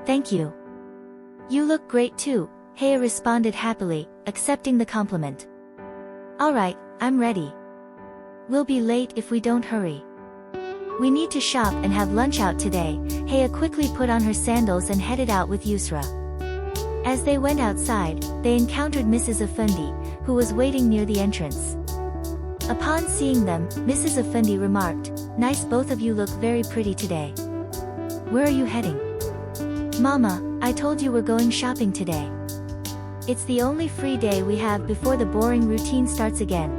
Thank you. You look great too, Haya responded happily, accepting the compliment. Alright, I'm ready. We'll be late if we don't hurry. We need to shop and have lunch out today. Haya quickly put on her sandals and headed out with Yusra. As they went outside, they encountered Mrs. Effendi, who was waiting near the entrance. Upon seeing them, Mrs. Effendi remarked, "Nice, both of you look very pretty today. Where are you heading?" "Mama, I told you we're going shopping today. It's the only free day we have before the boring routine starts again.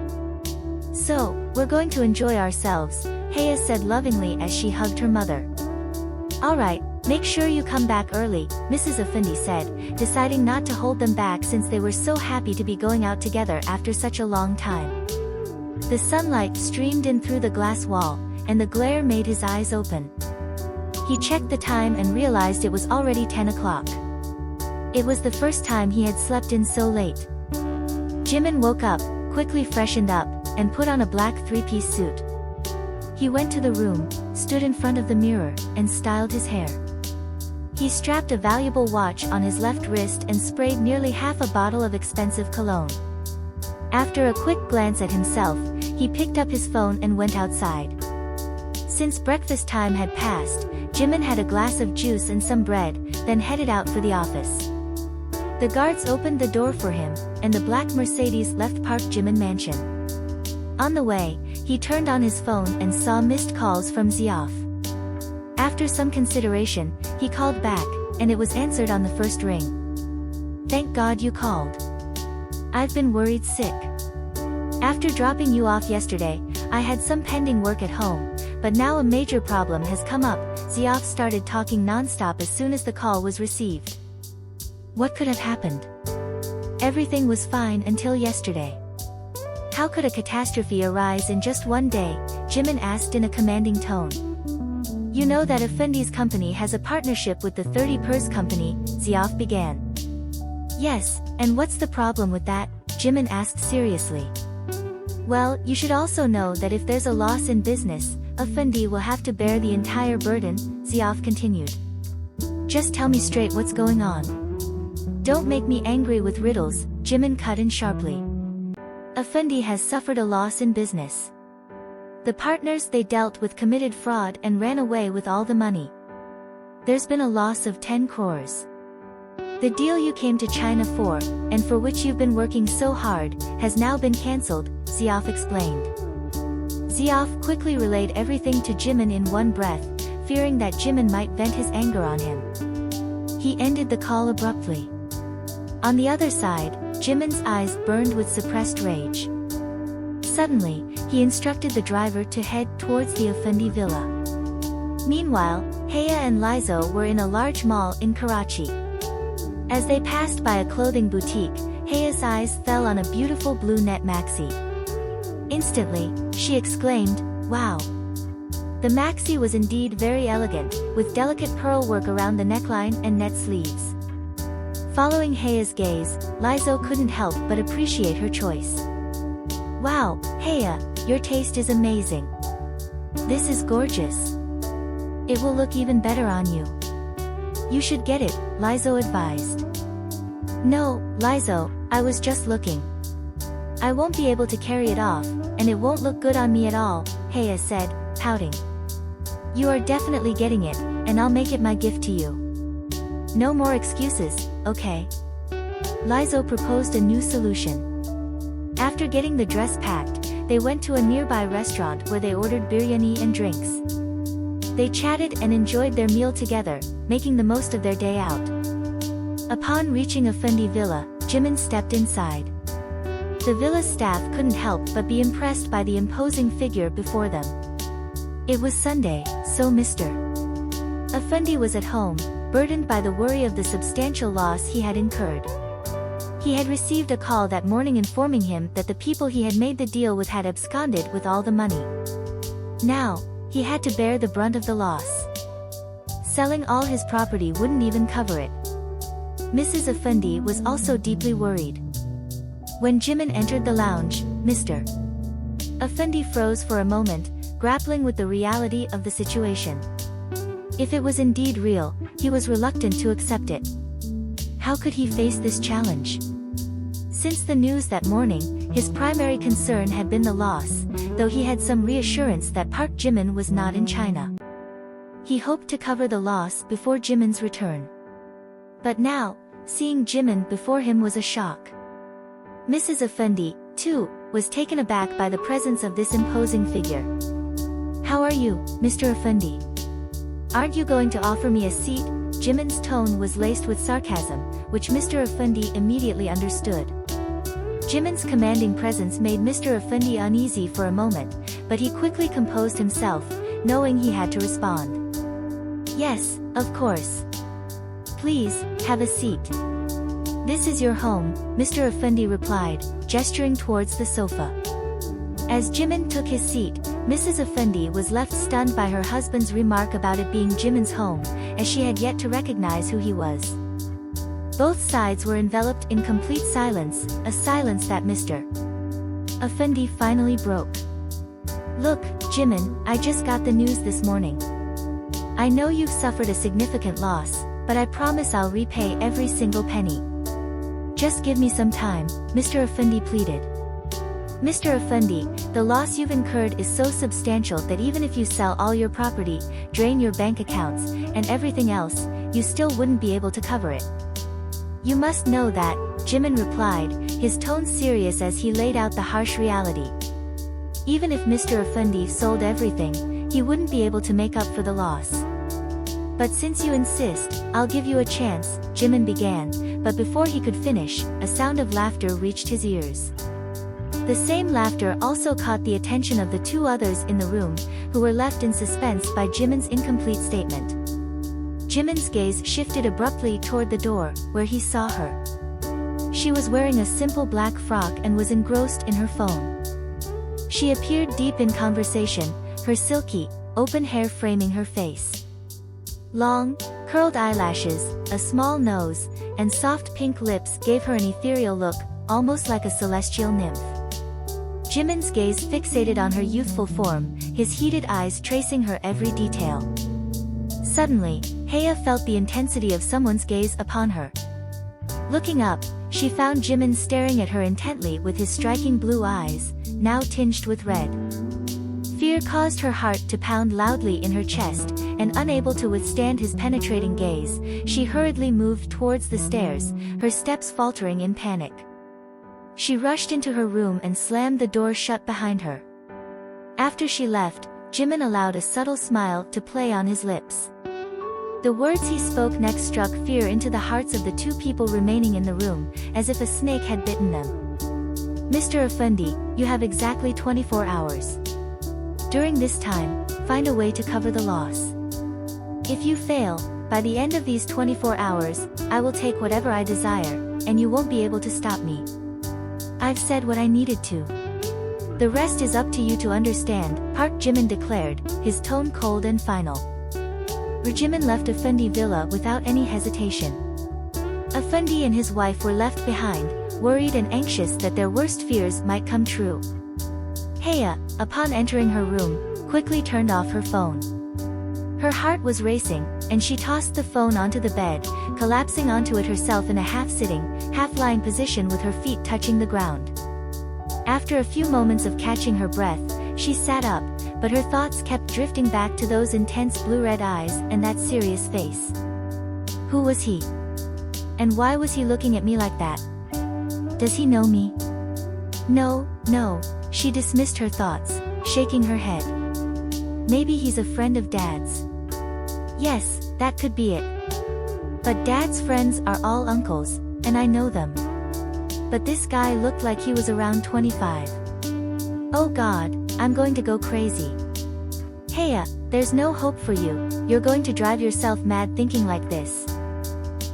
So, we're going to enjoy ourselves," Haya said lovingly as she hugged her mother. "Alright, make sure you come back early," Mrs. Effendi said, deciding not to hold them back since they were so happy to be going out together after such a long time. The sunlight streamed in through the glass wall, and the glare made his eyes open. He checked the time and realized it was already 10 o'clock. It was the first time he had slept in so late. JIMIN woke up, quickly freshened up, and put on a black three-piece suit. He went to the room, stood in front of the mirror, and styled his hair. He strapped a valuable watch on his left wrist and sprayed nearly half a bottle of expensive cologne. After a quick glance at himself, he picked up his phone and went outside. Since breakfast time had passed, JIMIN had a glass of juice and some bread, then headed out for the office. The guards opened the door for him, and the black Mercedes left parked JIMIN mansion. On the way, he turned on his phone and saw missed calls from Ziaf. After some consideration, he called back, and it was answered on the first ring. "Thank God you called. I've been worried sick. After dropping you off yesterday, I had some pending work at home, but now a major problem has come up." Ziaf started talking non-stop as soon as the call was received. What could have happened? Everything was fine until yesterday. How could a catastrophe arise in just one day? JIMIN asked in a commanding tone. "You know that Effendi's company has a partnership with the 30 Pers company," Ziaf began. "Yes, and what's the problem with that?" JIMIN asked seriously. "Well, you should also know that if there's a loss in business, Effendi will have to bear the entire burden," Ziaf continued. "Just tell me straight what's going on. Don't make me angry with riddles," JIMIN cut in sharply. "Effendi has suffered a loss in business. The partners they dealt with committed fraud and ran away with all the money. There's been a loss of 10 crores. The deal you came to China for, and for which you've been working so hard, has now been cancelled," Ziaf explained. Ziaf quickly relayed everything to JIMIN in one breath, fearing that JIMIN might vent his anger on him. He ended the call abruptly. On the other side, JIMIN's eyes burned with suppressed rage. Suddenly, he instructed the driver to head towards the Effendi villa. Meanwhile, Haya and Lizo were in a large mall in Karachi. As they passed by a clothing boutique, Haya's eyes fell on a beautiful blue net maxi. Instantly, she exclaimed, "Wow!" The maxi was indeed very elegant, with delicate pearl work around the neckline and net sleeves. Following Haya's gaze, Lizo couldn't help but appreciate her choice. "Wow, Haya, your taste is amazing. This is gorgeous. It will look even better on you. You should get it," Lizo advised. "No, Lizo, I was just looking. I won't be able to carry it off, and it won't look good on me at all," Haya said, pouting. "You are definitely getting it, and I'll make it my gift to you. No more excuses, okay?" Lizo proposed a new solution. After getting the dress packed, they went to a nearby restaurant where they ordered biryani and drinks. They chatted and enjoyed their meal together, making the most of their day out. Upon reaching Effendi Villa, JIMIN stepped inside. The villa's staff couldn't help but be impressed by the imposing figure before them. It was Sunday, so Mr. Effendi was at home, burdened by the worry of the substantial loss he had incurred. He had received a call that morning informing him that the people he had made the deal with had absconded with all the money. Now, he had to bear the brunt of the loss. Selling all his property wouldn't even cover it. Mrs. Effendi was also deeply worried. When JIMIN entered the lounge, Mr. Effendi froze for a moment, grappling with the reality of the situation. If it was indeed real, he was reluctant to accept it. How could he face this challenge? Since the news that morning, his primary concern had been the loss, though he had some reassurance that Park Jimin was not in China. He hoped to cover the loss before Jimin's return. But now, seeing Jimin before him was a shock. Mrs. Effendi, too, was taken aback by the presence of this imposing figure. "How are you, Mr. Effendi? Aren't you going to offer me a seat?" Jimin's tone was laced with sarcasm, which Mr. Effendi immediately understood. Jimin's commanding presence made Mr. Effendi uneasy for a moment, but he quickly composed himself, knowing he had to respond. "Yes, of course. Please, have a seat. This is your home," Mr. Effendi replied, gesturing towards the sofa. As Jimin took his seat, Mrs. Effendi was left stunned by her husband's remark about it being Jimin's home, as she had yet to recognize who he was. Both sides were enveloped in complete silence, a silence that Mr. Effendi finally broke. "Look, Jimin, I just got the news this morning. I know you've suffered a significant loss, but I promise I'll repay every single penny. Just give me some time," Mr. Effendi pleaded. "Mr. Effendi, the loss you've incurred is so substantial that even if you sell all your property, drain your bank accounts, and everything else, you still wouldn't be able to cover it. You must know that," Jimin replied, his tone serious as he laid out the harsh reality. "Even if Mr. Effendi sold everything, he wouldn't be able to make up for the loss. But since you insist, I'll give you a chance," Jimin began, but before he could finish, a sound of laughter reached his ears. The same laughter also caught the attention of the two others in the room, who were left in suspense by Jimin's incomplete statement. Jimin's gaze shifted abruptly toward the door, where he saw her. She was wearing a simple black frock and was engrossed in her phone. She appeared deep in conversation, her silky, open hair framing her face. Long, curled eyelashes, a small nose, and soft pink lips gave her an ethereal look, almost like a celestial nymph. Jimin's gaze fixated on her youthful form, his heated eyes tracing her every detail. Suddenly, Haya felt the intensity of someone's gaze upon her. Looking up, she found Jimin staring at her intently with his striking blue eyes, now tinged with red. Fear caused her heart to pound loudly in her chest, and unable to withstand his penetrating gaze, she hurriedly moved towards the stairs, her steps faltering in panic. She rushed into her room and slammed the door shut behind her. After she left, Jimin allowed a subtle smile to play on his lips. The words he spoke next struck fear into the hearts of the two people remaining in the room, as if a snake had bitten them. "Mr. Effendi, you have exactly 24 hours. During this time, find a way to cover the loss. If you fail, by the end of these 24 hours, I will take whatever I desire, and you won't be able to stop me. I've said what I needed to. The rest is up to you to understand," Park Jimin declared, his tone cold and final. Jimin left Effendi Villa without any hesitation. Effendi and his wife were left behind, worried and anxious that their worst fears might come true. Haya, upon entering her room, quickly turned off her phone. Her heart was racing, and she tossed the phone onto the bed, collapsing onto it herself in a half-sitting, half-lying position with her feet touching the ground. After a few moments of catching her breath, she sat up, but her thoughts kept drifting back to those intense blue-red eyes and that serious face. Who was he? And why was he looking at me like that? Does he know me? No, she dismissed her thoughts, shaking her head. Maybe he's a friend of Dad's. Yes, that could be it. But Dad's friends are all uncles, and I know them. But this guy looked like he was around 25. Oh God, I'm going to go crazy. Haya, there's no hope for you, you're going to drive yourself mad thinking like this.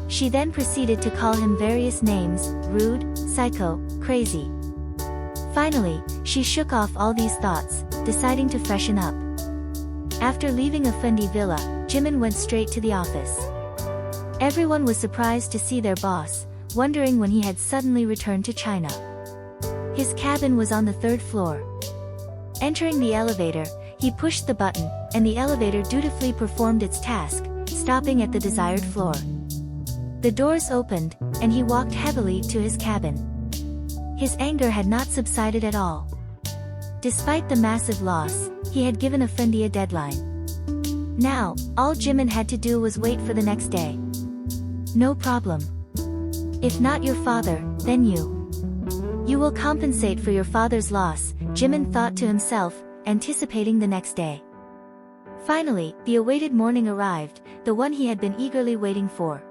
She then proceeded to call him various names, rude, psycho, crazy. Finally, she shook off all these thoughts, deciding to freshen up. After leaving Effendi Villa, Jimin went straight to the office. Everyone was surprised to see their boss, wondering when he had suddenly returned to China. His cabin was on the 3rd floor. Entering the elevator, He pushed the button, and the elevator dutifully performed its task, stopping at the desired floor. The doors opened, and he walked heavily to his cabin. His anger had not subsided at all. Despite the massive loss, he had given Effendi a deadline. Now, all JIMIN had to do was wait for the next day. No problem. If not your father, then you. You will compensate for your father's loss, JIMIN thought to himself, anticipating the next day. Finally, the awaited morning arrived, the one he had been eagerly waiting for.